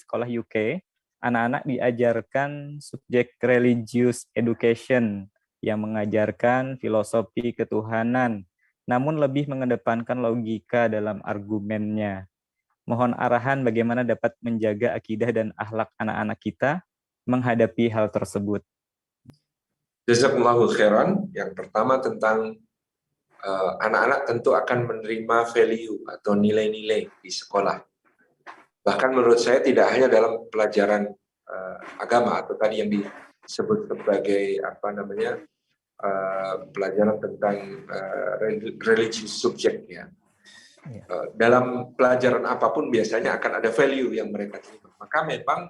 sekolah UK, anak-anak diajarkan subjek religious education yang mengajarkan filosofi ketuhanan, namun lebih mengedepankan logika dalam argumennya. Mohon arahan bagaimana dapat menjaga akidah dan akhlak anak-anak kita menghadapi hal tersebut. Jazakumullahu khairan. Yang pertama tentang anak-anak tentu akan menerima value atau nilai-nilai di sekolah. Bahkan menurut saya tidak hanya dalam pelajaran agama atau tadi yang disebut sebagai pelajaran tentang religious subject ya. Dalam pelajaran apapun biasanya akan ada value yang mereka terima. Maka memang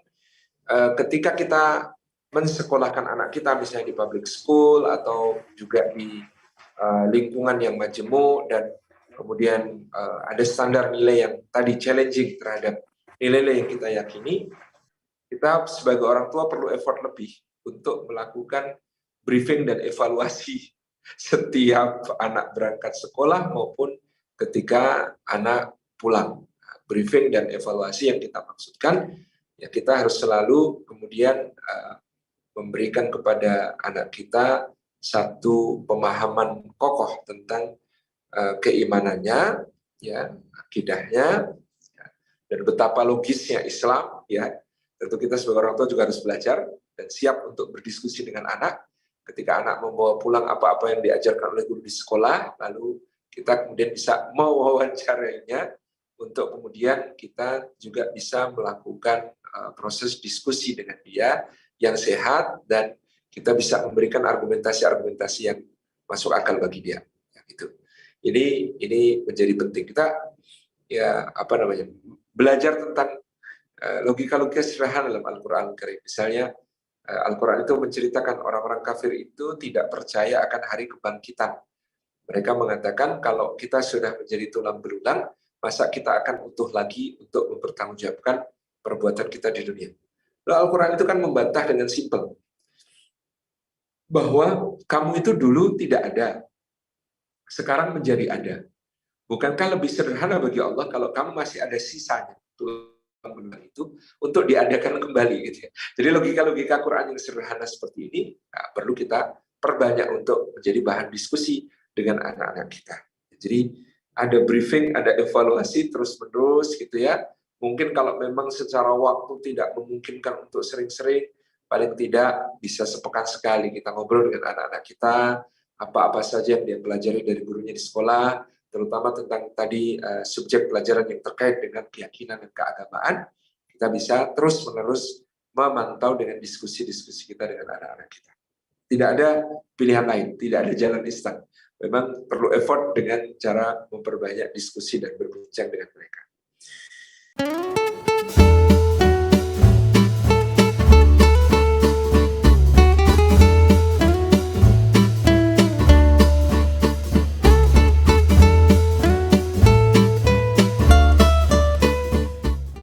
ketika kita mensekolahkan anak kita misalnya di public school atau juga di lingkungan yang majemuk dan kemudian ada standar nilai yang tadi challenging terhadap nilai-nilai yang kita yakini, kita sebagai orang tua perlu effort lebih untuk melakukan briefing dan evaluasi setiap anak berangkat sekolah maupun ketika anak pulang. Briefing dan evaluasi yang kita maksudkan, ya kita harus selalu kemudian memberikan kepada anak kita satu pemahaman kokoh tentang keimanannya, ya, akidahnya, ya, dan betapa logisnya Islam. Ya, tentu kita sebagai orang tua juga harus belajar dan siap untuk berdiskusi dengan anak. Ketika anak membawa pulang apa-apa yang diajarkan oleh guru di sekolah, lalu kita kemudian bisa mewawancarainya untuk kemudian kita juga bisa melakukan proses diskusi dengan dia yang sehat dan kita bisa memberikan argumentasi-argumentasi yang masuk akal bagi dia. Ya, gitu. Ini menjadi penting kita belajar tentang logika-logika sederhana dalam Al-Quran Karim. Misalnya Al-Quran itu menceritakan orang-orang kafir itu tidak percaya akan hari kebangkitan. Mereka mengatakan kalau kita sudah menjadi tulang belulang, masa kita akan utuh lagi untuk mempertanggungjawabkan perbuatan kita di dunia. Lalu Al-Quran itu kan membantah dengan simpel bahwa kamu itu dulu tidak ada, sekarang menjadi ada. Bukankah lebih sederhana bagi Allah kalau kamu masih ada sisanya tulang belulang itu untuk diadakan kembali gitu ya. Jadi logika-logika Quran yang sederhana seperti ini perlu kita perbanyak untuk menjadi bahan diskusi dengan anak-anak kita. Jadi ada briefing, ada evaluasi terus-menerus gitu ya. Mungkin kalau memang secara waktu tidak memungkinkan untuk sering-sering, paling tidak bisa sepekan sekali kita ngobrol dengan anak-anak kita, apa-apa saja yang dia pelajari dari gurunya di sekolah, terutama tentang tadi subjek pelajaran yang terkait dengan keyakinan dan keagamaan. Kita bisa terus-menerus memantau dengan diskusi-diskusi kita dengan anak-anak kita. Tidak ada pilihan lain, tidak ada jalan instan. Memang perlu effort dengan cara memperbanyak diskusi dan berbincang dengan mereka.